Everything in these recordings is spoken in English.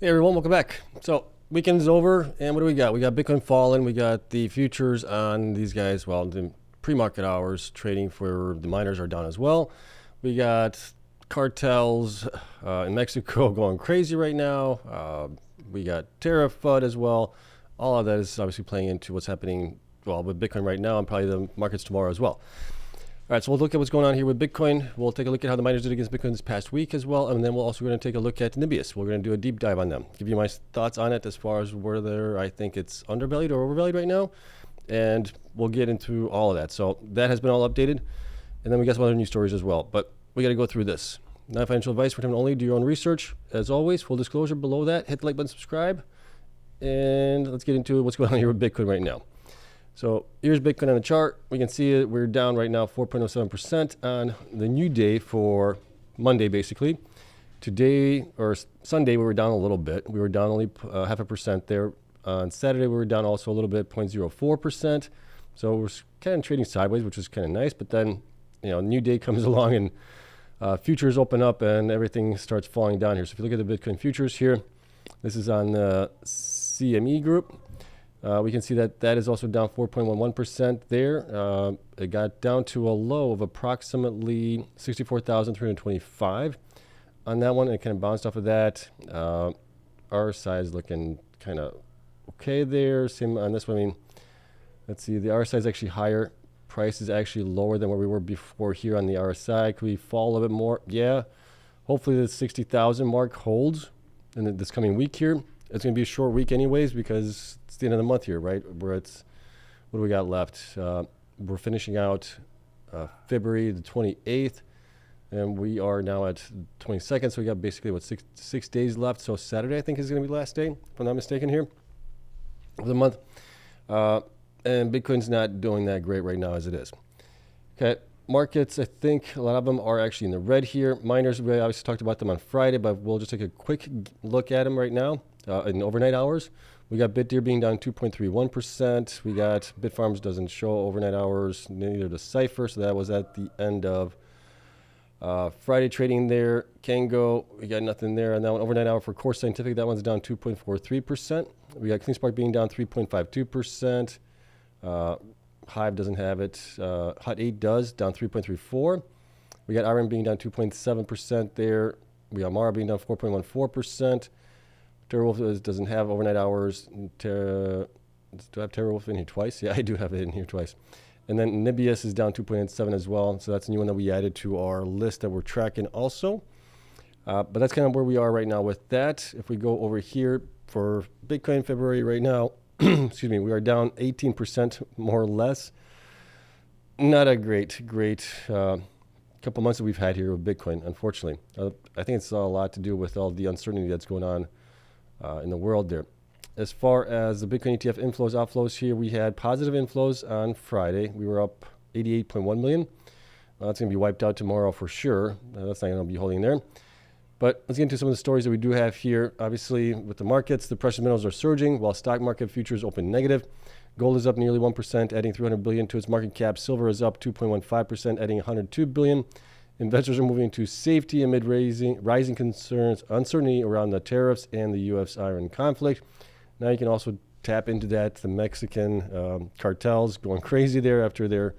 Hey everyone, welcome back. So weekend's over, and what do we got? We got Bitcoin falling. We got the futures on these guys. Well, the pre-market hours trading for the miners are down as well. We got cartels in Mexico going crazy right now. We got tariff FUD as well. All of that is obviously playing into what's happening, well, with Bitcoin right now and probably the markets tomorrow as well. All right, so we'll look at what's going on here with Bitcoin. We'll take a look at how the miners did against Bitcoin this past week as well, and then we're also going to take a look at Nibius. We're going to do a deep dive on them, give you my thoughts on it as far as whether I think it's undervalued or overvalued right now, and we'll get into all of that. So that has been all updated, and then we got some other news stories as well, but we got to go through this. Not financial advice for time only. Do your own research. As always, full disclosure below that. Hit the like button, subscribe, and let's get into what's going on here with Bitcoin right now. So here's Bitcoin on the chart. We can see it. We're down right now 4.07% on the new day for Monday, basically. Today, or Sunday, we were down a little bit. We were down only 0.5% there. On Saturday, we were down also a little bit, 0.04%. So we're kind of trading sideways, which is kind of nice. But then, new day comes along and futures open up and everything starts falling down here. So if you look at the Bitcoin futures here, this is on the CME group. We can see that that is also down 4.11% there. It got down to a low of approximately 64,325 on that one. It kind of bounced off of that. RSI is looking kind of okay there. Same on this one. I mean, let's see. The RSI is actually higher. Price is actually lower than where we were before here on the RSI. Could we fall a little bit more? Yeah. Hopefully the 60,000 mark holds in this coming week here. It's going to be a short week anyways because it's the end of the month here, right? Where it's, what do we got left? We're finishing out February the 28th, and we are now at 22nd. So we got basically, what, six days left. So Saturday, I think, is going to be the last day, if I'm not mistaken here, of the month. And Bitcoin's not doing that great right now as it is. Okay. Markets, I think a lot of them are actually in the red here. Miners, we obviously talked about them on Friday, but we'll just take a quick look at them right now in overnight hours. We got BitDeer being down 2.31%. We got Bitfarms doesn't show overnight hours, neither does Cypher, so that was at the end of Friday trading there. Kango, we got nothing there on that one. Overnight hour for CORZ Scientific, that one's down 2.43%. We got Cleanspark being down 3.52%. Hive doesn't have it. Hut 8 does, down 3.34. We got IREN being down 2.7% there. We got Mara being down 4.14%. TerraWolf doesn't have overnight hours. Do I have TerraWolf in here twice? Yeah, I do have it in here twice. And then Nebius is down 2.87 as well. So that's a new one that we added to our list that we're tracking also. But that's kind of where we are right now with that. If we go over here for Bitcoin February right now, excuse me, we are down 18% more or less. Not a great couple months that we've had here with Bitcoin, unfortunately. I think it's a lot to do with all the uncertainty that's going on in the world there. As far as the Bitcoin ETF inflows, outflows here, we had positive inflows on Friday. We were up 88.1 million. That's going to be wiped out tomorrow for sure. That's not going to be holding there. But let's get into some of the stories that we do have here. Obviously, with the markets, the precious metals are surging while stock market futures open negative. Gold is up nearly 1%, adding 300 billion to its market cap. Silver is up 2.15%, adding 102 billion. Investors are moving to safety amid rising concerns, uncertainty around the tariffs and the U.S.-IREN conflict. Now you can also tap into that. The Mexican cartels going crazy there after their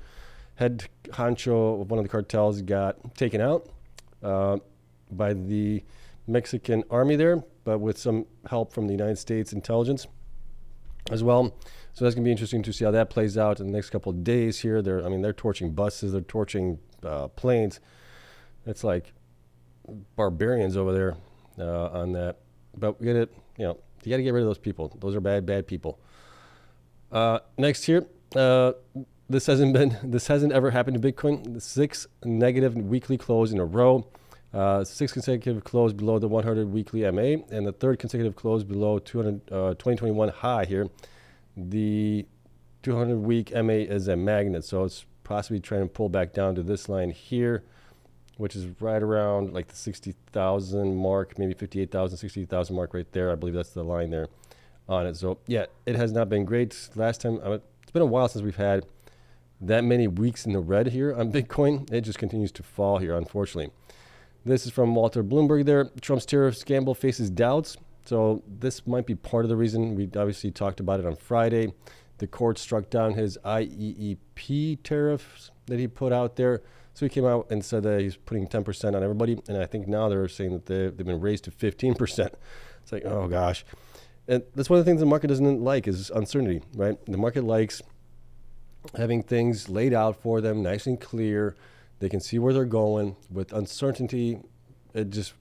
head honcho of one of the cartels got taken out by the Mexican army there, but with some help from the United States intelligence as well. So that's going to be interesting to see how that plays out in the next couple of days here. They're torching buses, they're torching planes. It's like barbarians over there on that. But we got to, you got to get rid of those people. Those are bad people. Next here, this hasn't ever happened to Bitcoin. The 6 negative weekly close in a row. 6 consecutive close below the 100 weekly MA, and the 3rd consecutive close below 2021 high here. The 200 week MA is a magnet, so it's possibly trying to pull back down to this line here, which is right around like the 60,000 mark, maybe 58,000, 60,000 mark right there. I believe that's the line there on it. So yeah, it has not been great. Last time, it's been a while since we've had that many weeks in the red here on Bitcoin. It just continues to fall here, unfortunately. This is from Walter Bloomberg there. Trump's tariff scandal faces doubts. So this might be part of the reason. We obviously talked about it on Friday. The court struck down his IEEP tariffs that he put out there. So he came out and said that he's putting 10% on everybody. And I think now they're saying that they've been raised to 15%. It's like, oh gosh. And that's one of the things the market doesn't like is uncertainty, right? The market likes having things laid out for them, nice and clear. They can see where they're going. With uncertainty, it just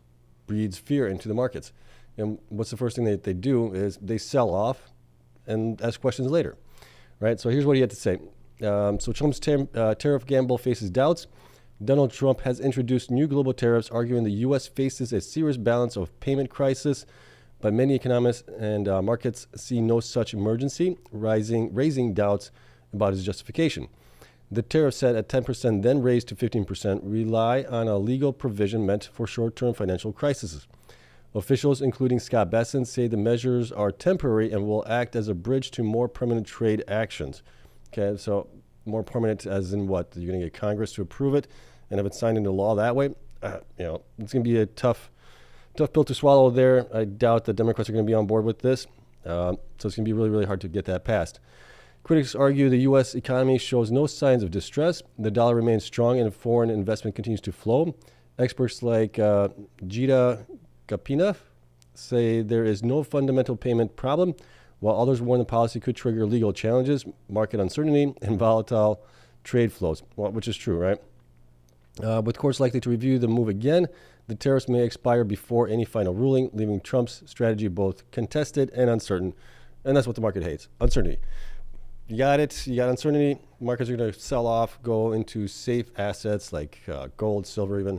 breeds fear into the markets. And what's the first thing that they do is they sell off and ask questions later, right? So here's what he had to say. So Trump's tariff gamble faces doubts. Donald Trump has introduced new global tariffs, arguing the U.S. faces a serious balance of payment crisis, but many economists and markets see no such emergency, raising doubts about his justification. The tariff set at 10%, then raised to 15%, rely on a legal provision meant for short-term financial crises. Officials, including Scott Bessent, say the measures are temporary and will act as a bridge to more permanent trade actions. Okay, so more permanent as in what? You're going to get Congress to approve it and have it signed into law that way? It's going to be a tough pill to swallow there. I doubt the Democrats are going to be on board with this. So it's going to be really, really hard to get that passed. Critics argue the U.S. economy shows no signs of distress. The dollar remains strong and foreign investment continues to flow. Experts like Gita Gopinath say there is no fundamental payment problem, while others warn the policy could trigger legal challenges, market uncertainty, and volatile trade flows, which is true, right? With courts likely to review the move again, the tariffs may expire before any final ruling, leaving Trump's strategy both contested and uncertain. And that's what the market hates, uncertainty. You got it. You got uncertainty. Markets are going to sell off, go into safe assets like gold, silver, even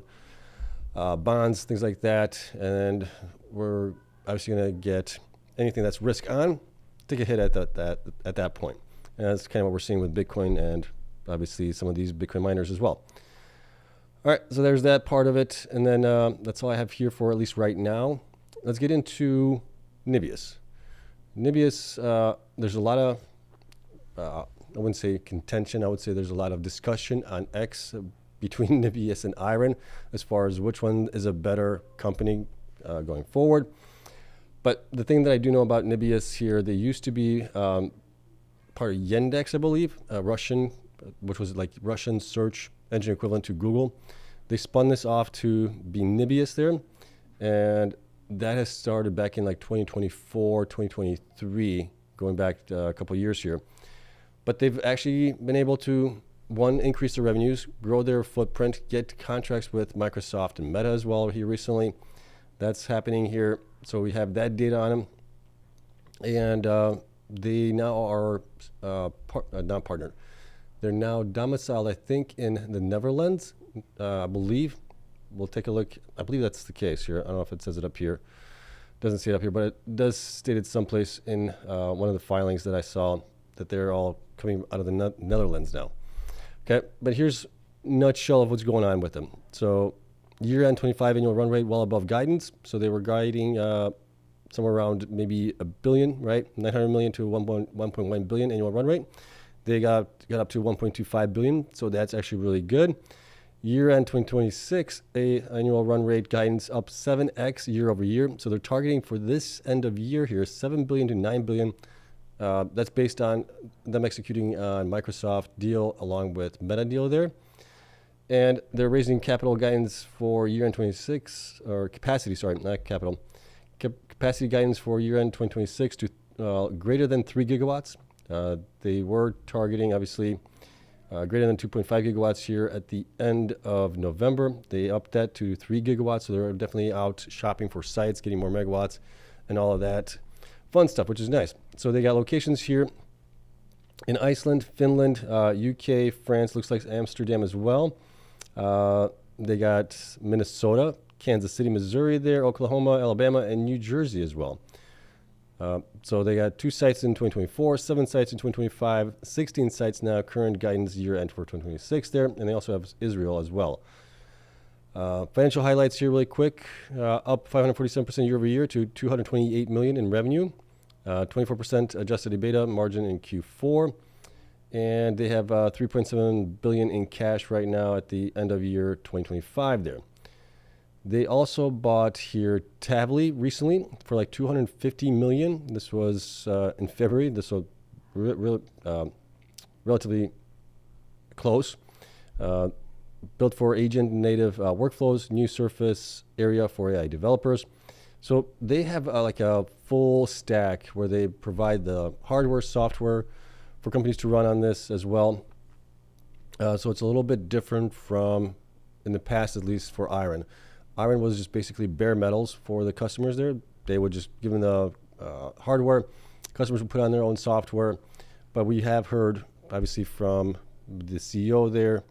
bonds, things like that. And we're obviously going to get anything that's risk on, take a hit at that point. And that's kind of what we're seeing with Bitcoin and obviously some of these Bitcoin miners as well. All right, so there's that part of it. And then that's all I have here for at least right now. Let's get into Nibius. Nibius, there's a lot of I wouldn't say contention. I would say there's a lot of discussion on X between Nebius and IREN as far as which one is a better company going forward. But the thing that I do know about Nebius here, they used to be part of Yandex, I believe, Russian, which was like Russian search engine equivalent to Google. They spun this off to be Nibius there. And that has started back in like 2024, 2023, going back a couple of years here. But they've actually been able to, one, increase their revenues, grow their footprint, get contracts with Microsoft and Meta as well here recently. That's happening here. So we have that data on them. And they now are not partnered. They're now domiciled, I think, in the Netherlands, I believe. We'll take a look. I believe that's the case here. I don't know if it says it up here. Doesn't see it up here, but it does state it someplace in one of the filings that I saw that they're all coming out of the Netherlands now. Okay, but here's a nutshell of what's going on with them. So year-end 25 annual run rate well above guidance. So they were guiding somewhere around maybe $1 billion, right? 900 million to 1.1 billion annual run rate. They got up to 1.25 billion, so that's actually really good. Year-end 2026, annual run rate guidance up 7x year over year. So they're targeting for this end of year here, 7 billion to 9 billion. That's based on them executing on Microsoft deal along with Meta deal there. And they're raising capital guidance for year-end 26, or capacity, sorry, not capital. Capacity guidance for year-end 2026 to greater than 3 gigawatts. They were targeting, obviously, greater than 2.5 gigawatts here at the end of November. They upped that to 3 gigawatts, so they're definitely out shopping for sites, getting more megawatts, and all of that fun stuff, which is nice. So they got locations here in Iceland, Finland, UK, France, looks like Amsterdam as well. They got Minnesota, Kansas City, Missouri there, Oklahoma, Alabama, and New Jersey as well. So they got 2 sites in 2024, 7 sites in 2025, 16 sites now, current guidance year end for 2026 there. And they also have Israel as well. Financial highlights here really quick. Up 547% year over year to 228 million in revenue. 24% adjusted EBITDA margin in Q4. And they have 3.7 billion in cash right now at the end of year 2025 there. They also bought here Tavily recently for like 250 million. This was in February. This was relatively close. Built for agent native workflows, new surface area for AI developers. So they have like a full stack where they provide the hardware, software for companies to run on this as well. So it's a little bit different from in the past, at least for IREN. IREN was just basically bare metals for the customers there. They would just give them the hardware. Customers would put on their own software. But we have heard, obviously, from the CEO there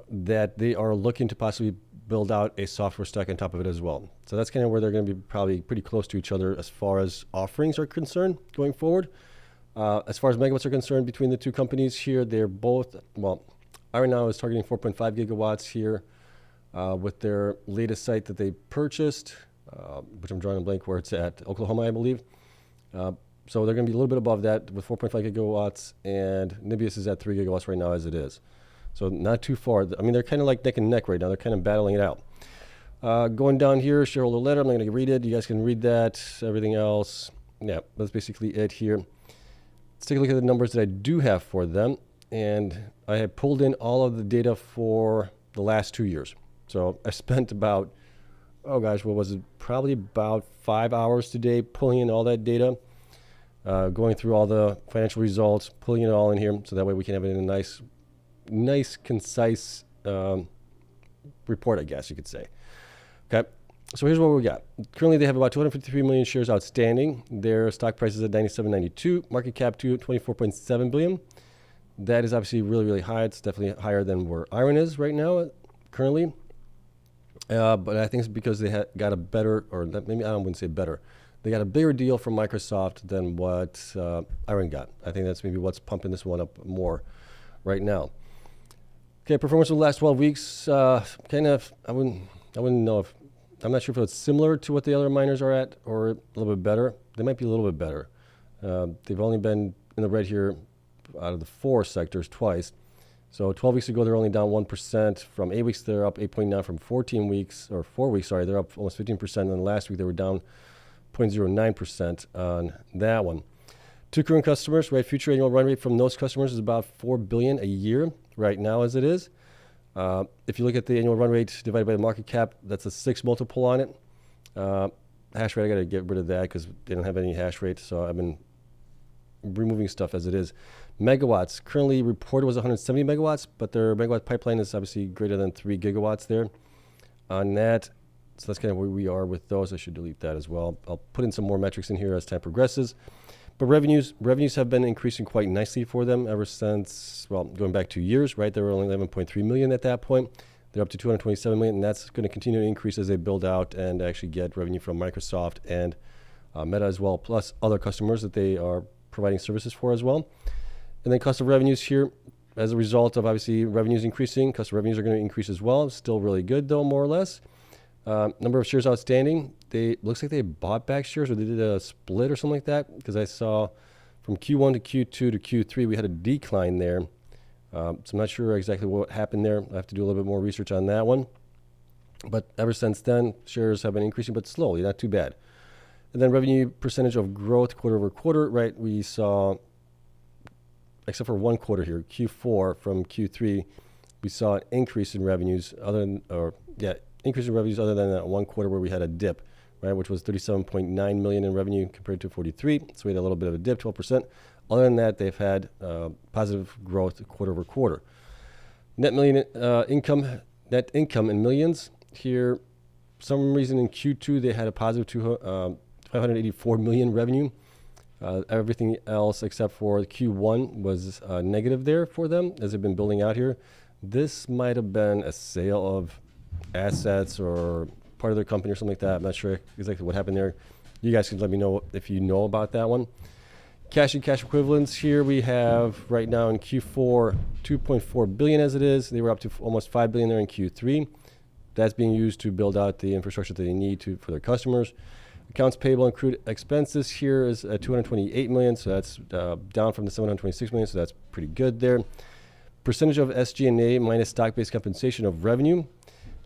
that they are looking to possibly build out a software stack on top of it as well. So that's kind of where they're going to be probably pretty close to each other as far as offerings are concerned going forward. As far as megawatts are concerned between the two companies here, they're both, well, IREN now is targeting 4.5 gigawatts here with their latest site that they purchased, which I'm drawing a blank where it's at, Oklahoma, I believe. So they're going to be a little bit above that with 4.5 gigawatts, and Nibius is at 3 gigawatts right now as it is. So not too far. I mean, they're kind of like neck and neck right now. They're kind of battling it out. Going down here, shareholder letter. I'm not going to read it. You guys can read that. Everything else, yeah, that's basically it here. Let's take a look at the numbers that I do have for them. And I have pulled in all of the data for the last 2 years. So I spent about, oh gosh, what was it? Probably about 5 hours today pulling in all that data, going through all the financial results, pulling it all in here. So that way we can have it in a nice, concise report, I guess you could say. Okay, so here's what we got. Currently, they have about 253 million shares outstanding. Their stock price is at 97.92. Market cap to 24.7 billion. That is obviously really, really high. It's definitely higher than where IREN is right now, currently. But I think it's because they got a better, or maybe I wouldn't say better. They got a bigger deal from Microsoft than what IREN got. I think that's maybe what's pumping this one up more right now. Okay, performance of the last 12 weeks, kind of, I wouldn't know if, I'm not sure if it's similar to what the other miners are at or a little bit better. They might be a little bit better. They've only been in the red here out of the 4 sectors twice. So 12 weeks ago, they're only down 1%. From 8 weeks, they're up 8.9. From 14 weeks, or 4 weeks, sorry, they're up almost 15%. And then last week, they were down 0.09% on that one. 2 current customers, right? Future annual run rate from those customers is about $4 billion a year right now as it is. If you look at the annual run rate divided by the market cap, that's a 6 multiple on it. Hash rate, I got to get rid of that because they don't have any hash rate. So I've been removing stuff as it is. Megawatts, currently reported was 170 megawatts, but their megawatt pipeline is obviously greater than 3 gigawatts there on that. So that's kind of where we are with those. I should delete that as well. I'll put in some more metrics in here as time progresses. But revenues have been increasing quite nicely for them ever since, well, going back 2 years, right? They were only 11.3 million at that point. They're up to 227 million, and that's going to continue to increase as they build out and actually get revenue from Microsoft and Meta as well, plus other customers that they are providing services for as well. And then cost of revenues here, as a result of obviously revenues increasing, cost of revenues are going to increase as well. Still really good though, more or less. Number of shares outstanding, looks like they bought back shares or they did a split or something like that, because I saw from Q1 to Q2 to Q3 we had a decline there. So I'm not sure exactly what happened there. I have to do a little bit more research on that one. But ever since then, shares have been increasing, but slowly, not too bad. And then revenue percentage of growth quarter over quarter, right? We saw, except for one quarter here, Q4 from Q3, we saw an increase in revenues increase in revenues other than that one quarter where we had a dip, right, which was 37.9 million in revenue compared to 43. So we had a little bit of a dip, 12%. Other than that, they've had positive growth quarter over quarter. Net income in millions here. For some reason in Q2 they had a positive 584 million revenue. Everything else except for Q1 was negative there for them as they've been building out here. This might have been a sale of assets or part of their company or something like that. I'm not sure exactly what happened there. You guys can let me know if you know about that one. Cash and cash equivalents here we have right now in Q4 2.4 billion as it is. They were up to almost 5 billion there in Q3. That's being used to build out the infrastructure that they need for their customers. Accounts payable and accrued expenses here is at 228 million, so that's down from the 726 million, so that's pretty good there. Percentage of SG&A minus stock-based compensation of revenue.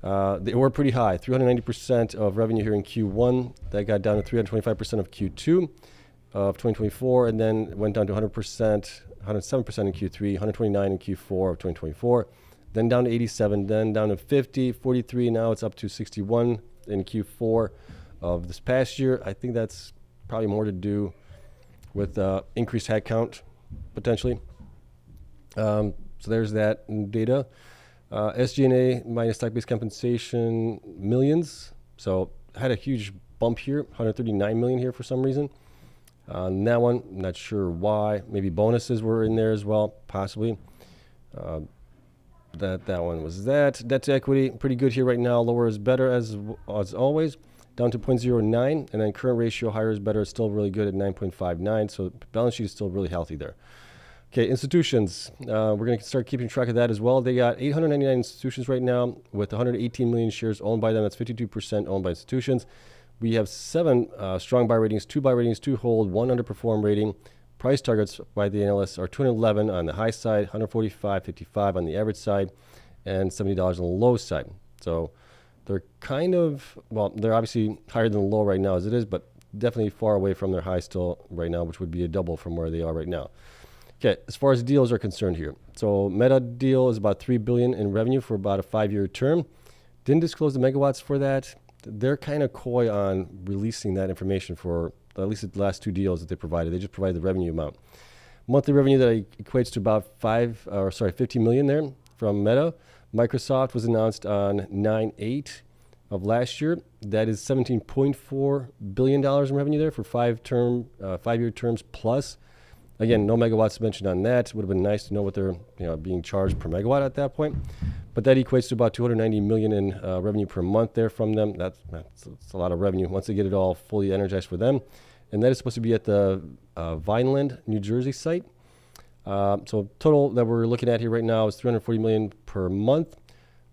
They were pretty high, 390% of revenue here in Q1. That got down to 325% of Q2 of 2024, and then went down to 100%, 107% in Q3, 129 in Q4 of 2024, then down to 87, then down to 50, 43, now it's up to 61 in Q4 of this past year. I think that's probably more to do with increased headcount, potentially. So there's that data. SG&A minus stock-based compensation, millions. So had a huge bump here, 139 million here for some reason. On that one, not sure why. Maybe bonuses were in there as well, possibly. That one was that. Debt to equity, pretty good here right now. Lower is better as always, down to 0.09. And then current ratio, higher is better, is still really good at 9.59. So balance sheet is still really healthy there. Okay, institutions. We're going to start keeping track of that as well. They got 899 institutions right now with 118 million shares owned by them. That's 52% owned by institutions. We have 7 strong buy ratings, 2 buy ratings, 2 hold, 1 underperform rating. Price targets by the analysts are 211 on the high side, 145.55 on the average side, and $70 on the low side. So they're kind of, well, they're obviously higher than the low right now as it is, but definitely far away from their high still right now, which would be a double from where they are right now. Okay, as far as deals are concerned here. So Meta deal is about $3 billion in revenue for about a 5-year term. Didn't disclose the megawatts for that. They're kind of coy on releasing that information for at least the last 2 deals that they provided. They just provided the revenue amount. Monthly revenue that equates to about 50 million there from Meta. Microsoft was announced on 9/8 of last year. That is $17.4 billion in revenue there for 5-year terms plus. Again, no megawatts mentioned on that. Would have been nice to know what they're being charged per megawatt at that point. But that equates to about 290 million in revenue per month there from them. That's a lot of revenue once they get it all fully energized for them. And that is supposed to be at the Vineland, New Jersey site. So total that we're looking at here right now is 340 million per month.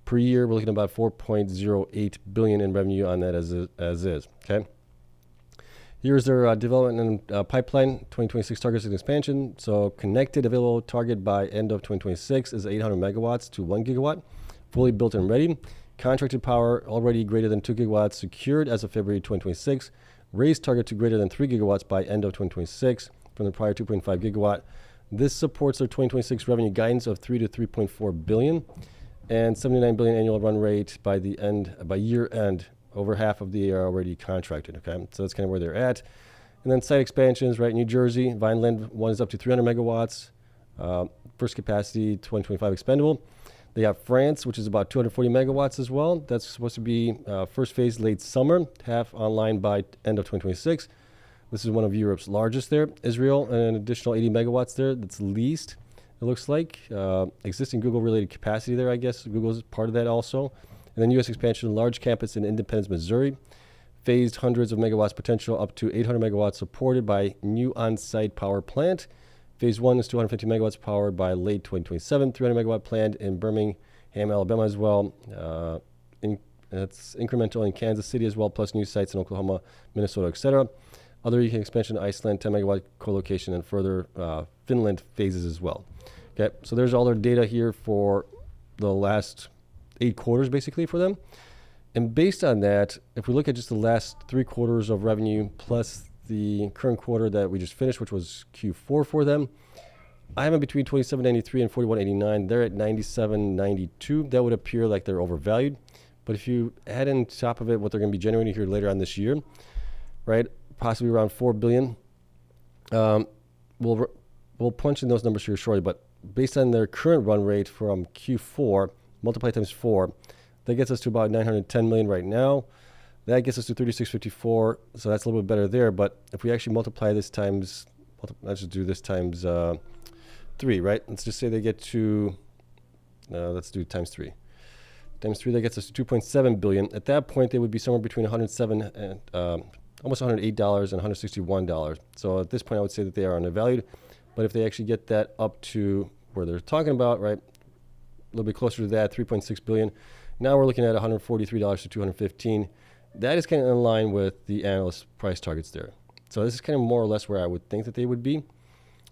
Per year, we're looking at about 4.08 billion in revenue on that as is. Okay. Here's their development and pipeline, 2026 targets and expansion. So connected available target by end of 2026 is 800 megawatts to 1 gigawatt, fully built and ready. Contracted power already greater than 2 gigawatts secured as of February 2026. Raised target to greater than 3 gigawatts by end of 2026 from the prior 2.5 gigawatt. This supports their 2026 revenue guidance of 3 to 3.4 billion and 79 billion annual run rate by year end. Over half of the are already contracted, okay? So that's kind of where they're at. And then site expansions, right? New Jersey, Vineland, one is up to 300 megawatts. First capacity, 2025 expendable. They have France, which is about 240 megawatts as well. That's supposed to be first phase late summer, half online by end of 2026. This is one of Europe's largest there. Israel, an additional 80 megawatts there. That's leased, it looks like. Existing Google-related capacity there, I guess. Google's part of that also. And then U.S. expansion, large campus in Independence, Missouri. Phased hundreds of megawatts potential, up to 800 megawatts supported by new on-site power plant. Phase 1 is 250 megawatts powered by late 2027. 300 megawatt planned in Birmingham, Alabama as well. That's incremental in Kansas City as well, plus new sites in Oklahoma, Minnesota, etc. Other expansion in Iceland, 10 megawatt co-location, and further Finland phases as well. Okay, so there's all their data here for the last 8 quarters basically for them. And based on that, if we look at just the last 3 quarters of revenue plus the current quarter that we just finished, which was Q4 for them, I have them between 27.93 and 41.89. They're at 97.92. That would appear like they're overvalued. But if you add in top of it what they're going to be generating here later on this year, right, possibly around 4 billion, we'll punch in those numbers here shortly. But based on their current run rate from Q4, multiply times 4, that gets us to about 910 million right now. That gets us to 3654, so that's a little bit better there. But if we actually multiply this times, let's just do this times 3, right? Let's just say they get to, let's do times 3. Times 3, that gets us to 2.7 billion. At that point, they would be somewhere between 107 and almost $108 and $161. So at this point, I would say that they are undervalued. But if they actually get that up to where they're talking about, right, a little bit closer to that, 3.6 billion. Now we're looking at $143 to $215. That is kind of in line with the analyst price targets there. So this is kind of more or less where I would think that they would be.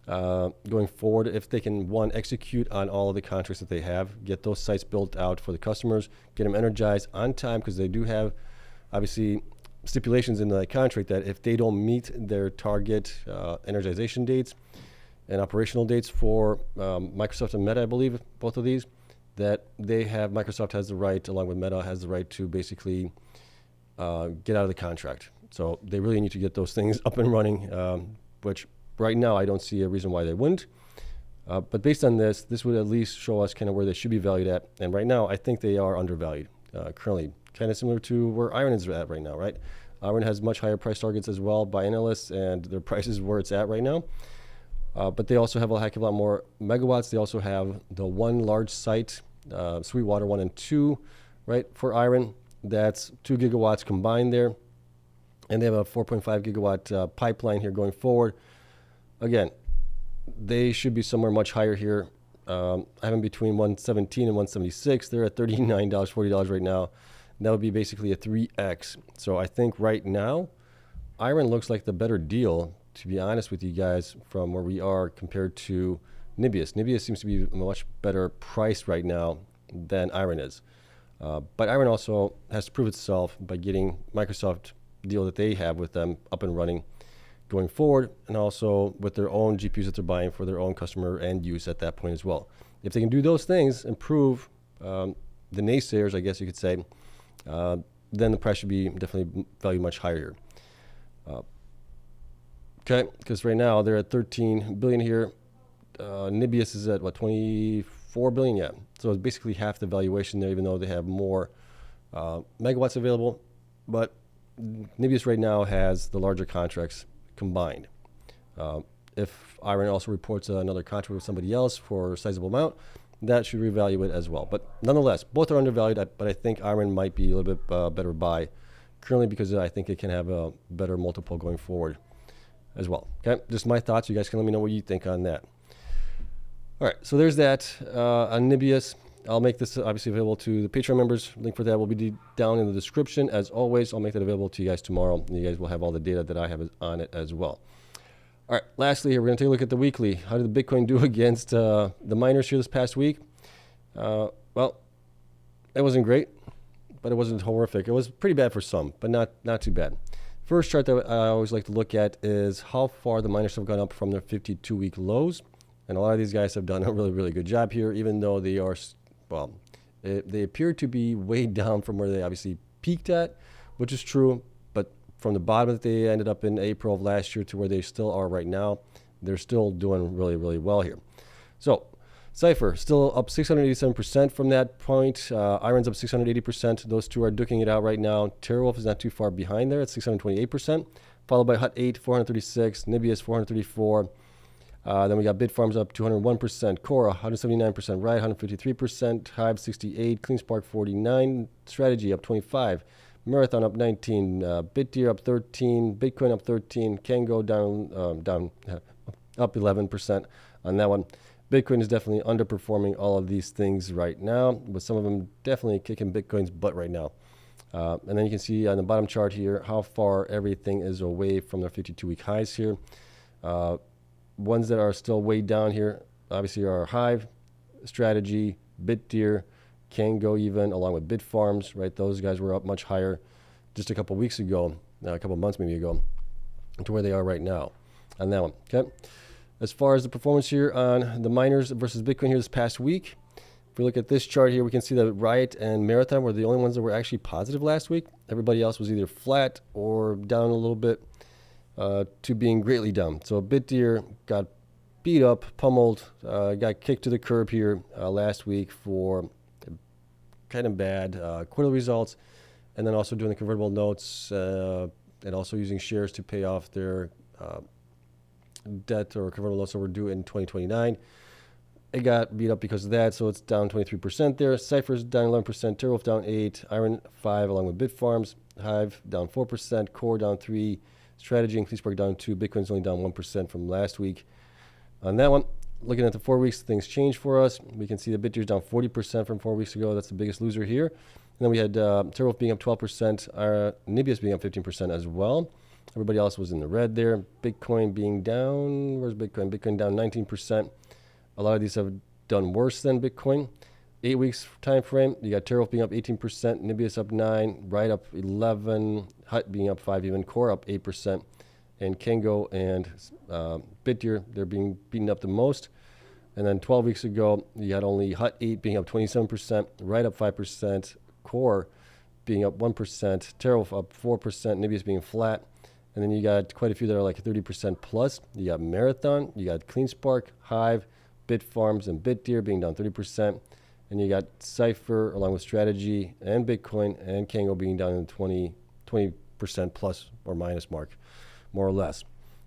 going forward if they can, one, execute on all of the contracts that they have, get those sites built out for the customers, get them energized on time, because they do have, obviously, stipulations in the contract that if they don't meet their target energization dates and operational dates for Microsoft and Meta, I believe, both of these, that Microsoft has the right, along with Meta, has the right to basically get out of the contract. So they really need to get those things up and running, which right now I don't see a reason why they wouldn't. But based on this would at least show us kind of where they should be valued at. And right now, I think they are undervalued currently, kind of similar to where IREN is at right now, right? IREN has much higher price targets as well by analysts, and their price is where it's at right now. But they also have a heck of a lot more megawatts. They also have the one large site, Sweetwater 1 and 2, right, for IREN. That's 2 gigawatts combined there. And they have a 4.5 gigawatt pipeline here going forward. Again, they should be somewhere much higher here. Having between 117 and 176. They're at $39, $40 right now. That would be basically a 3x. So I think right now, IREN looks like the better deal, to be honest with you guys, from where we are compared to Nibius. Nibius seems to be a much better price right now than IREN is. But IREN also has to prove itself by getting Microsoft deal that they have with them up and running going forward, and also with their own GPUs that they're buying for their own customer end use at that point as well. If they can do those things and prove the naysayers, I guess you could say, then the price should be definitely valued much higher here. Okay, because right now they're at 13 billion here. Nibius is at what, 24 billion? Yeah, so it's basically half the valuation there, even though they have more megawatts available. But Nibius right now has the larger contracts combined. If IREN also reports another contract with somebody else for a sizable amount, that should revalue it as well. But nonetheless, both are undervalued, but I think IREN might be a little bit better buy currently, because I think it can have a better multiple going forward as well. Okay, just my thoughts. You guys can let me know what you think on that. All right, so there's that on Nibius. I'll make this obviously available to the Patreon members. Link for that will be down in the description. As always, I'll make that available to you guys tomorrow, and you guys will have all the data that I have on it as well. All right, lastly here, we're going to take a look at the weekly. How did the Bitcoin do against the miners here this past week? Well, it wasn't great, but it wasn't horrific. It was pretty bad for some, but not too bad. First chart that I always like to look at is how far the miners have gone up from their 52-week lows. And a lot of these guys have done a really, really good job here, even though they are, well, they appear to be way down from where they obviously peaked at, which is true. But from the bottom that they ended up in April of last year to where they still are right now, they're still doing really, really well here. So Cypher still up 687% from that point. IREN's up 680%. Those two are duking it out right now. TeraWolf is not too far behind there at 628%, followed by Hut 8, 436, Nibius, 434. Then we got Bitfarms up 201%, Cora 179%, Riot 153%, Hive 68, Cleanspark 49, Strategy up 25, Marathon up 19, BitTier up 13, Bitcoin up 13, Kango down up 11% on that one. Bitcoin is definitely underperforming all of these things right now, with some of them definitely kicking Bitcoin's butt right now. And then you can see on the bottom chart here how far everything is away from their 52-week highs here. Ones that are still way down here, obviously, are Hive, Strategy, BitTier, Kango even, along with Bitfarms, right? Those guys were up much higher just a couple weeks ago, a couple months maybe ago, to where they are right now on that one, okay? As far as the performance here on the miners versus Bitcoin here this past week, if we look at this chart here, we can see that Riot and Marathon were the only ones that were actually positive last week. Everybody else was either flat or down a little bit, to being greatly down. So BitTier got beat up, pummeled, got kicked to the curb here last week for kind of bad quarterly results, and then also doing the convertible notes and also using shares to pay off their debt or convertible notes that were due in 2029. It got beat up because of that, so it's down 23% there. Cypher's down 11%, TeraWolf down 8%, IREN 5% along with Bitfarms, Hive down 4%, Core down 3%, Strategy and Cleanspark down 2%. Bitcoin's only down 1% from last week. On that one, looking at the 4 weeks, things changed for us. We can see the BitTier's down 40% from 4 weeks ago. That's the biggest loser here. And then we had TeraWolf being up 12%, Nibius being up 15% as well. Everybody else was in the red there. Bitcoin being down. Where's Bitcoin? Bitcoin down 19%. A lot of these have done worse than Bitcoin. 8 weeks time frame. You got TeraWulf being up 18%, Nibius up 9, Riot up 11, Hut being up 5, even Core up 8%, and Kengo and BitDeer, they're being beaten up the most. And then 12 weeks ago, you had only Hut 8 being up 27%, Riot up 5%, Core being up 1%, TeraWulf up 4%, Nibius being flat. And then you got quite a few that are like 30% plus. You got Marathon, you got Cleanspark, Hive, Bitfarms, and BitDeer being down 30%. And you got Cypher along with Strategy and Bitcoin and Kango being down in the 20% plus or minus mark, more or less.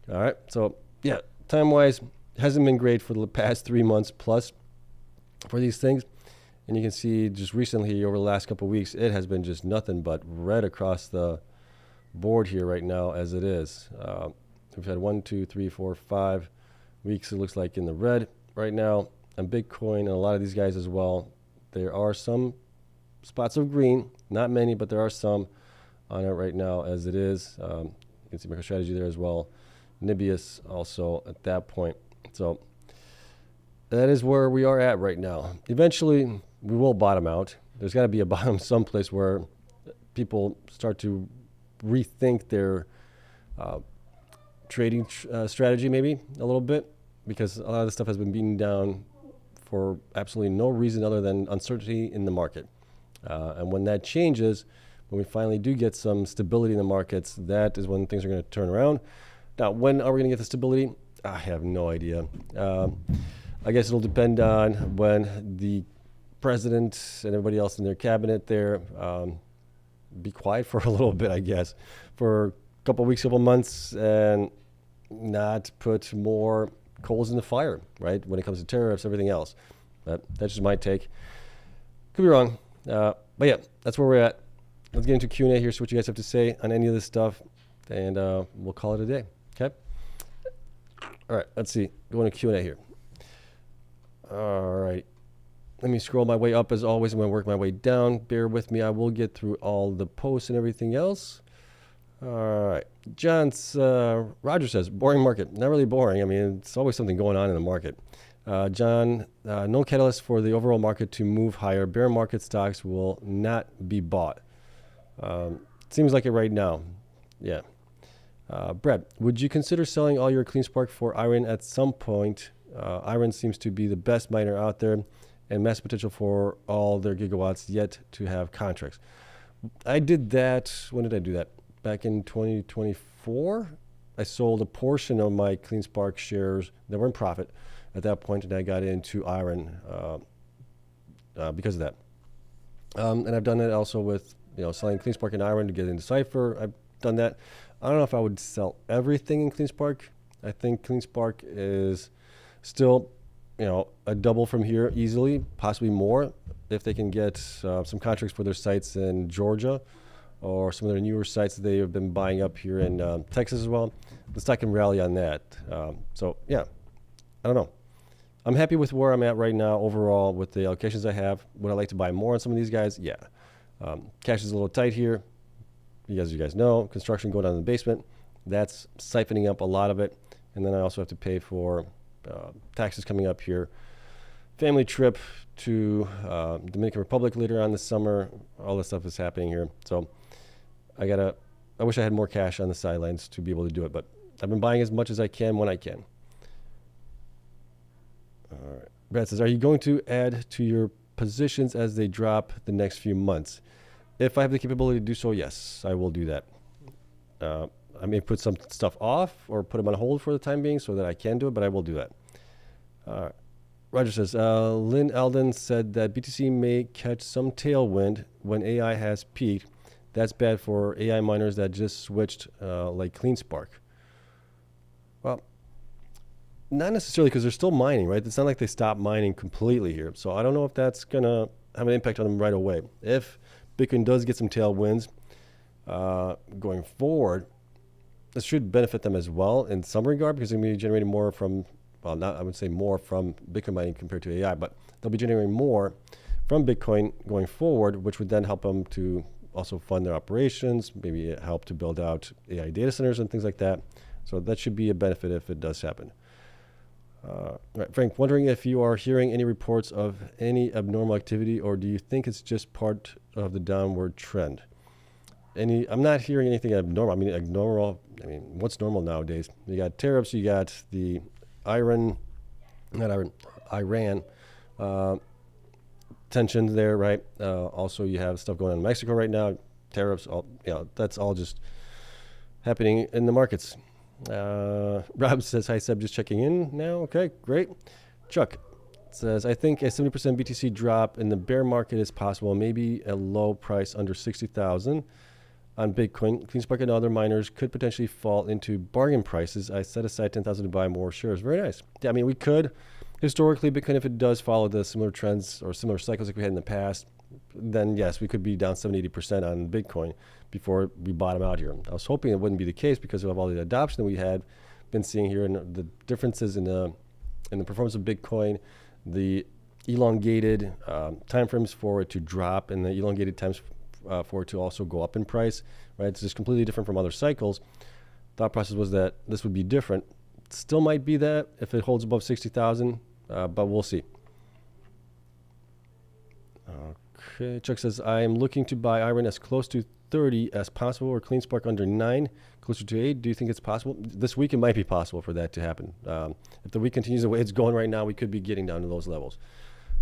All right. So, yeah, time-wise, hasn't been great for the past 3 months plus for these things. And you can see just recently over the last couple of weeks, it has been just nothing but red across the board here right now as it is. We've had 1, 2, 3, 4, 5 weeks, it looks like, in the red right now. And Bitcoin and a lot of these guys as well. There are some spots of green, not many, but there are some on it right now as it is. You can see MicroStrategy there as well. Nibius also at that point. So that is where we are at right now. Eventually, we will bottom out. There's got to be a bottom someplace where people start to rethink their trading strategy maybe a little bit, because a lot of this stuff has been beaten down for absolutely no reason other than uncertainty in the market. And when that changes, when we finally do get some stability in the markets, that is when things are going to turn around. Now, when are we going to get the stability? I have no idea. I guess it'll depend on when the president and everybody else in their cabinet there be quiet for a little bit, I guess, for a couple weeks, couple months, and not put more coals in the fire, right, when it comes to tariffs, everything else. But that's just my take. Could be wrong. But yeah, that's where we're at. Let's get into Q&A here, see what you guys have to say on any of this stuff, and we'll call it a day. Okay? All right, let's see. Going to Q&A here. All right. Let me scroll my way up. As always, I'm going to work my way down. Bear with me. I will get through all the posts and everything else. All right. Roger says, boring market. Not really boring. I mean, it's always something going on in the market. John, no catalyst for the overall market to move higher. Bear market stocks will not be bought. Seems like it right now. Yeah. Brett, would you consider selling all your Cleanspark for IREN at some point? IREN seems to be the best miner out there and massive potential for all their gigawatts yet to have contracts. I did that. When did I do that? Back in 2024, I sold a portion of my Cleanspark shares that were in profit at that point, and I got into IREN because of that. And I've done it also with selling Cleanspark and IREN to get into Cypher. I've done that. I don't know if I would sell everything in Cleanspark. I think Cleanspark is still a double from here easily, possibly more, if they can get some contracts for their sites in Georgia or some of their newer sites that they have been buying up here in Texas as well. The stock can rally on that. So, yeah, I don't know. I'm happy with where I'm at right now overall with the allocations I have. Would I like to buy more on some of these guys? Yeah. Cash is a little tight here. As you guys know, construction going on in the basement. That's siphoning up a lot of it. And then I also have to pay for taxes coming up here. Family trip to Dominican Republic later on this summer. All this stuff is happening here. So I wish I had more cash on the sidelines to be able to do it, but I've been buying as much as I can when I can. All right. Brad says, are you going to add to your positions as they drop the next few months? If I have the capability to do so, yes, I will do that. I may put some stuff off or put them on hold for the time being so that I can do it, but I will do that. Roger says, Lynn Alden said that BTC may catch some tailwind when AI has peaked. That's bad for AI miners that just switched like Cleanspark. Well, not necessarily, because they're still mining, right? It's not like they stopped mining completely here. So I don't know if that's going to have an impact on them right away. If Bitcoin does get some tailwinds going forward, this should benefit them as well in some regard, because they're going to be generating more from, well, not I would say more from Bitcoin mining compared to AI, but they'll be generating more from Bitcoin going forward, which would then help them to also fund their operations, maybe help to build out AI data centers and things like that. So that should be a benefit if it does happen. Right, Frank, wondering if you are hearing any reports of any abnormal activity, or do you think it's just part of the downward trend? I'm not hearing anything abnormal. I mean, what's normal nowadays? You got tariffs, you got the IREN tensions there, right? Also, you have stuff going on in Mexico right now. Tariffs, that's all just happening in the markets. Rob says, hi Seb, just checking in now. Okay, great. Chuck says, I think a 70% BTC drop in the bear market is possible, maybe a low price under 60,000 on Bitcoin. Cleanspark and other miners could potentially fall into bargain prices. I set aside 10,000 to buy more shares. Very nice. Yeah, I mean, we could. Historically, Bitcoin, if it does follow the similar trends or similar cycles like we had in the past, then yes, we could be down 70-80% on Bitcoin before we bottom out here. I was hoping it wouldn't be the case because of all the adoption that we had been seeing here and the differences in the performance of Bitcoin, the elongated timeframes for it to drop and the elongated times for it to also go up in price, right? It's just completely different from other cycles. Thought process was that this would be different. Still might be that if it holds above 60,000, but we'll see. Okay, Chuck says, I am looking to buy IREN as close to 30 as possible, or Cleanspark under 9, closer to 8. Do you think it's possible? This week it might be possible for that to happen. If the week continues the way it's going right now, we could be getting down to those levels.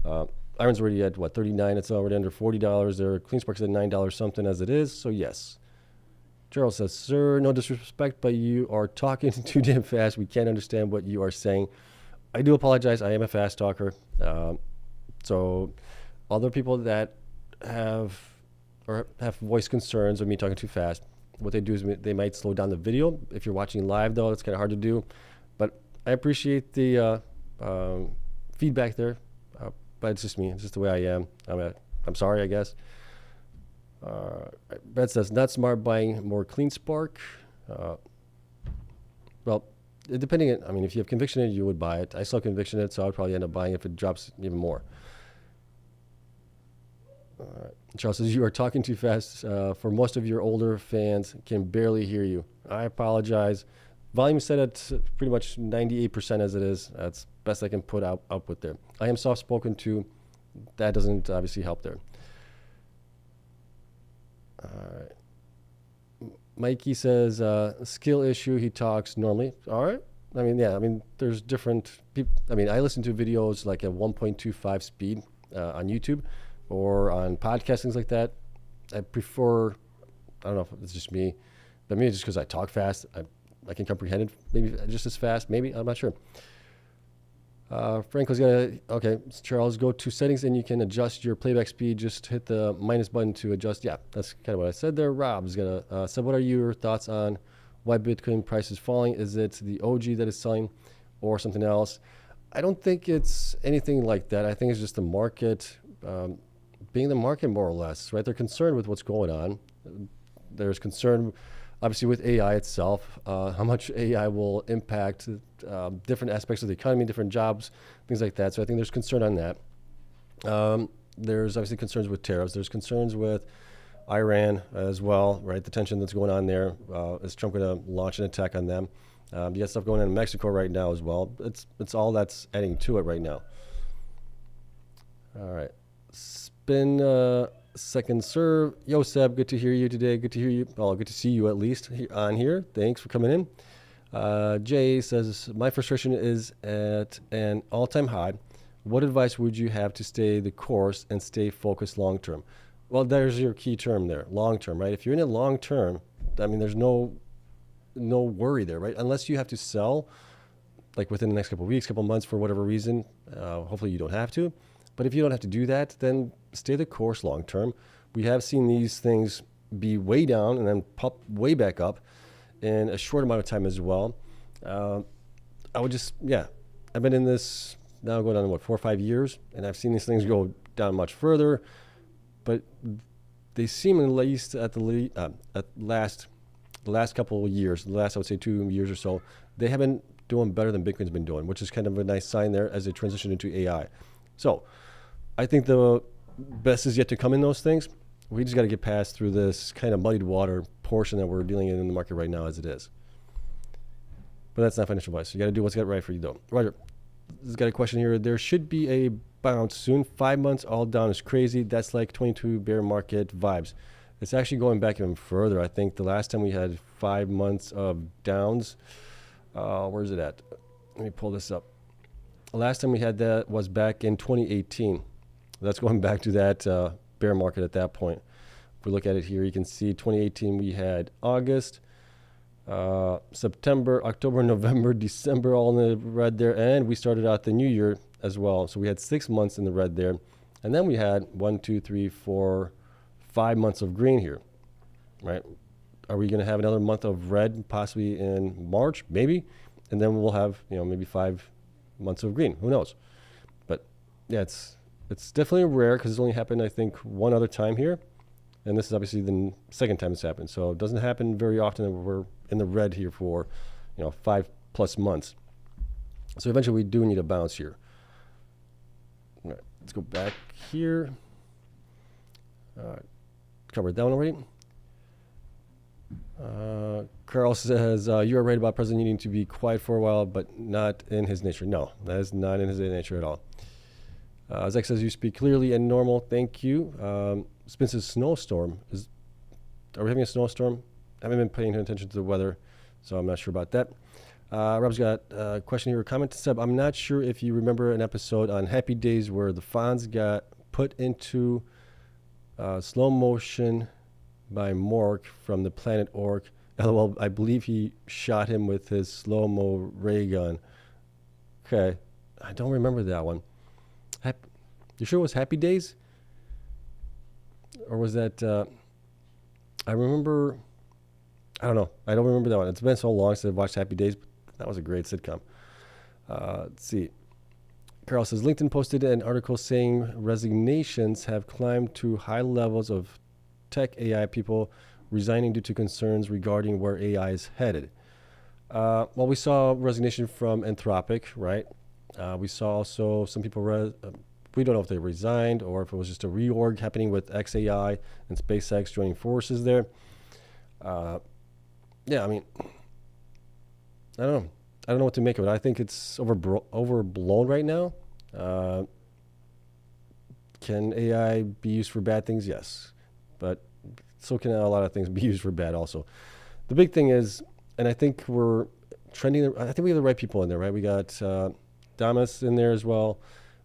IREN's already at, what, 39? It's already under $40 there. Cleanspark's at $9 something as it is, so yes. Gerald says, sir, no disrespect, but you are talking too damn fast. We can't understand what you are saying. I do apologize. I am a fast talker. So other people that have voice concerns of me talking too fast, what they do is they might slow down the video. If you're watching live, though, it's kind of hard to do. But I appreciate the feedback there. But it's just me. It's just the way I am. I'm sorry, I guess. Brett says, not smart buying more Cleanspark. Well, depending on, I mean, if you have conviction in it, you would buy it. I still have conviction in it, so I would probably end up buying it if it drops even more. Charles says, you are talking too fast. For most of your older fans, can barely hear you. I apologize. Volume set at pretty much 98% as it is. That's best I can put output there. I am soft-spoken too. That doesn't obviously help there. All right. Mikey says, skill issue, he talks normally. All right. I mean, yeah, I mean, there's different people. I mean, I listen to videos like at 1.25 speed on YouTube or on podcasts, things like that. I prefer, I don't know if it's just me, but maybe just because I talk fast, I can comprehend it maybe just as fast. Maybe, I'm not sure. Frank was okay, Charles, go to settings and you can adjust your playback speed. Just hit the minus button to adjust. Yeah, that's kind of what I said there. Rob's gonna say, what are your thoughts on why Bitcoin price is falling? Is it the OG that is selling or something else? I don't think it's anything like that. I think it's just the market being the market more or less, right? They're concerned with what's going on. There's concern obviously with AI itself, how much AI will impact different aspects of the economy, different jobs, things like that. So I think there's concern on that. There's obviously concerns with tariffs. There's concerns with Iran as well, right? The tension that's going on there. Is Trump going to launch an attack on them? You got stuff going on in Mexico right now as well. It's all that's adding to it right now. All right. Spin second serve. Yo, Seb, good to hear you today. Good to hear you. Well, good to see you at least on here. Thanks for coming in. Jay says, my frustration is at an all-time high. What advice would you have to stay the course and stay focused long-term? Well, there's your key term there, long-term, right? If you're in it long-term, I mean, there's no worry there, right? Unless you have to sell, like within the next couple of weeks, couple of months for whatever reason. Hopefully you don't have to. But if you don't have to do that, then stay the course long-term. We have seen these things be way down and then pop way back up in a short amount of time as well. I would just, yeah, I've been in this now going on, what, 4 or 5 years, and I've seen these things go down much further, but they seem, at least at the last couple of years, the last, I would say 2 years or so, they have been doing better than Bitcoin's been doing, which is kind of a nice sign there as they transition into AI. So I think the best is yet to come in those things. we just got to get past through this kind of muddied water portion that we're dealing in the market right now as it is. But that's not financial advice. You got to do what's got right for you, though. Roger, this has got a question here. There should be a bounce soon. 5 months all down is crazy. That's like 22 bear market vibes. It's actually going back even further. I think the last time we had 5 months of downs, where's it at? Let me pull this up. The last time we had that was back in 2018. That's going back to that bear market at that point. If we look at it here, you can see 2018 we had August, September, October, November, December, all in the red there, and we started out the new year as well. So we had 6 months in the red there, and then we had 1, 2, 3, 4, 5 months of green here, right? Are we going to have another month of red possibly in March? Maybe, and then we'll have maybe 5 months of green. Who knows? But yeah, it's definitely rare because it's only happened I think one other time here, and this is obviously the second time it's happened. So it doesn't happen very often that we're in the red here for 5+ months. So eventually we do need a bounce here. All right, let's go back here. Covered that one already. Carl says, you are right about President needing to be quiet for a while, but not in his nature. No, that is not in his nature at all. Zach says, you speak clearly and normal. Thank you. Spencer's snowstorm. Are we having a snowstorm? I haven't been paying attention to the weather, so I'm not sure about that. Rob's got a question here, a comment to Seb. I'm not sure if you remember an episode on Happy Days where the Fonz got put into slow motion by Mork from the planet Orc. LOL, I believe he shot him with his slow-mo ray gun. Okay, I don't remember that one. You sure it was Happy Days? Or was that, I remember, I don't know. I don't remember that one. It's been so long since I've watched Happy Days, but that was a great sitcom. Let's see. Carl says, LinkedIn posted an article saying resignations have climbed to high levels of tech AI people resigning due to concerns regarding where AI is headed. Well, we saw resignation from Anthropic, right? We saw also some people, we don't know if they resigned or if it was just a reorg happening with XAI and SpaceX joining forces there. Yeah, I mean, I don't know. I don't know what to make of it. I think it's overblown right now. Can AI be used for bad things? Yes. But so can a lot of things be used for bad also. The big thing is, and I think we're trending, I think we have the right people in there, right? We got Damas in there as well.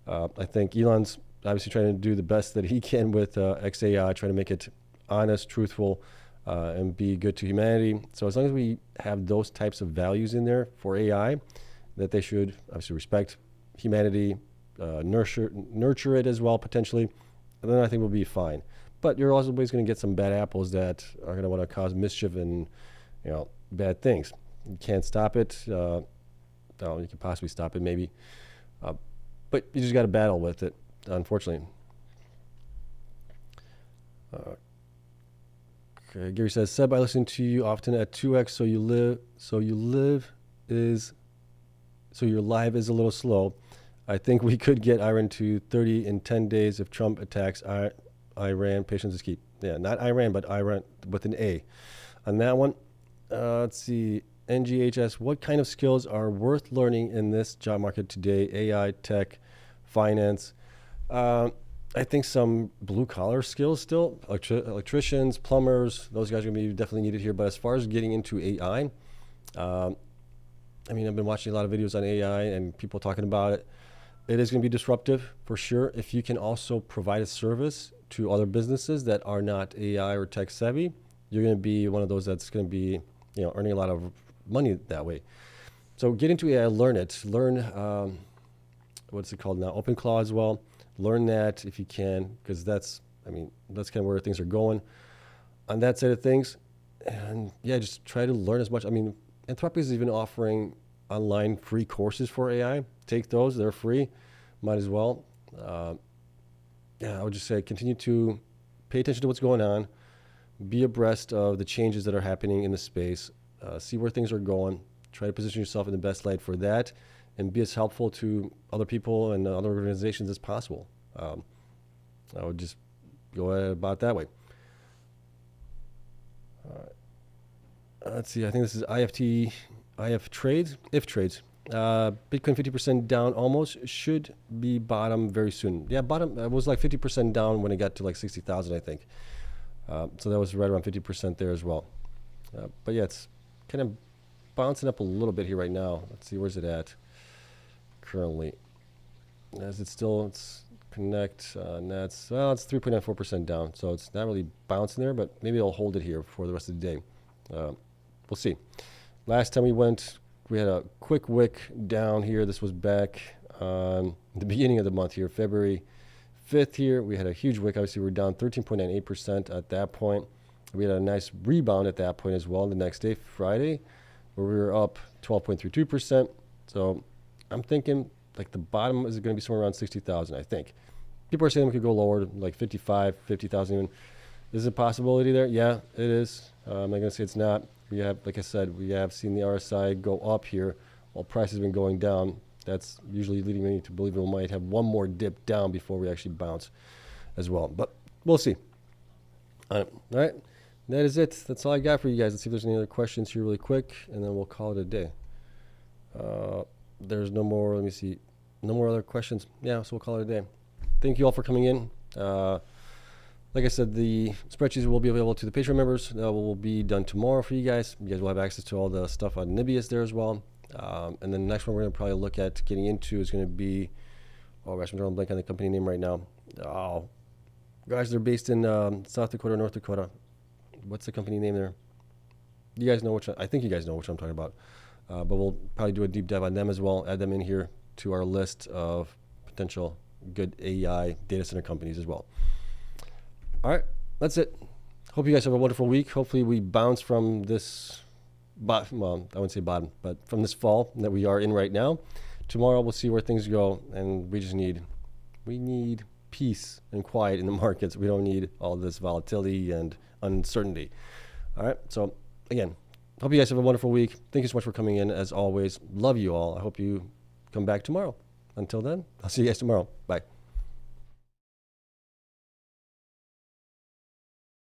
I think Elon's obviously trying to do the best that he can with XAI, trying to make it honest, truthful, and be good to humanity. So as long as we have those types of values in there for AI, that they should obviously respect humanity, nurture it as well potentially, and then I think we'll be fine. But you're also always going to get some bad apples that are going to want to cause mischief and bad things. You can't stop it. You can possibly stop it maybe, but you just got to battle with it, unfortunately. Okay, Gary says, Seb, I listen to you often at 2x, so your live is a little slow. I think we could get IREN to 30 in 10 days if Trump attacks Iran. Patience is key. Yeah, not Iran, but Iran with an A. On that one, let's see. NGHS, what kind of skills are worth learning in this job market today? AI, tech, finance. I think some blue-collar skills still. Electricians, plumbers, those guys are going to be definitely needed here. But as far as getting into AI, I mean, I've been watching a lot of videos on AI and people talking about it. It is going to be disruptive for sure. If you can also provide a service to other businesses that are not AI or tech savvy, you're going to be one of those that's going to be, earning a lot of money that way. So get into AI, learn it. Learn, what's it called now? OpenClaw as well. Learn that if you can, because that's kind of where things are going on that side of things. And yeah, just try to learn as much. I mean, Anthropic is even offering online free courses for AI. Take those, they're free. Might as well. Yeah, I would just say continue to pay attention to what's going on. Be abreast of the changes that are happening in the space. See where things are going. Try to position yourself in the best light for that, and be as helpful to other people and other organizations as possible. I would just go about that way. Let's see. I think this is IF trades, if trades. Bitcoin 50% down almost, should be bottom very soon. Yeah, bottom was like 50% down when it got to like 60,000, I think. So that was right around 50% there as well. But yeah, it's kind of bouncing up a little bit here right now. Let's see, where's it at currently? As it's connect nets. Well, it's 3.94% down, so it's not really bouncing there, but maybe it'll hold it here for the rest of the day. We'll see. Last time we had a quick wick down here. This was back on the beginning of the month here, February 5th here. We had a huge wick. Obviously, we were down 13.98% at that point. We had a nice rebound at that point as well the next day, Friday, where we were up 12.32%. So I'm thinking like the bottom is going to be somewhere around 60,000, I think. People are saying we could go lower, like 55, 50,000 even. Is it a possibility there? Yeah, it is. I'm not going to say it's not. We have, like I said, we have seen the RSI go up here while price has been going down. That's usually leading me to believe we might have one more dip down before we actually bounce as well. But we'll see. All right. That is it. That's all I got for you guys. Let's see if there's any other questions here really quick, and then we'll call it a day. There's no more, let me see, no more other questions. Yeah, so we'll call it a day. Thank you all for coming in. Like I said, the spreadsheets will be available to the Patreon members. That will be done tomorrow for you guys. You guys will have access to all the stuff on Nibius there as well. And then the next one we're going to probably look at getting into is going to be, oh gosh, I'm drawing a blank on the company name right now. Oh, guys, they're based in South Dakota, North Dakota. What's the company name there? You guys know which, I think you guys know which I'm talking about. But we'll probably do a deep dive on them as well, add them in here to our list of potential good AI data center companies as well. All right, that's it. Hope you guys have a wonderful week. Hopefully we bounce from this bottom, well, I wouldn't say bottom, but from this fall that we are in right now. Tomorrow we'll see where things go, and we need peace and quiet in the markets. We don't need all this volatility and uncertainty. All right, so again, hope you guys have a wonderful week. Thank you so much for coming in. As always, love you all. I hope you come back tomorrow. Until then, I'll see you guys tomorrow. Bye.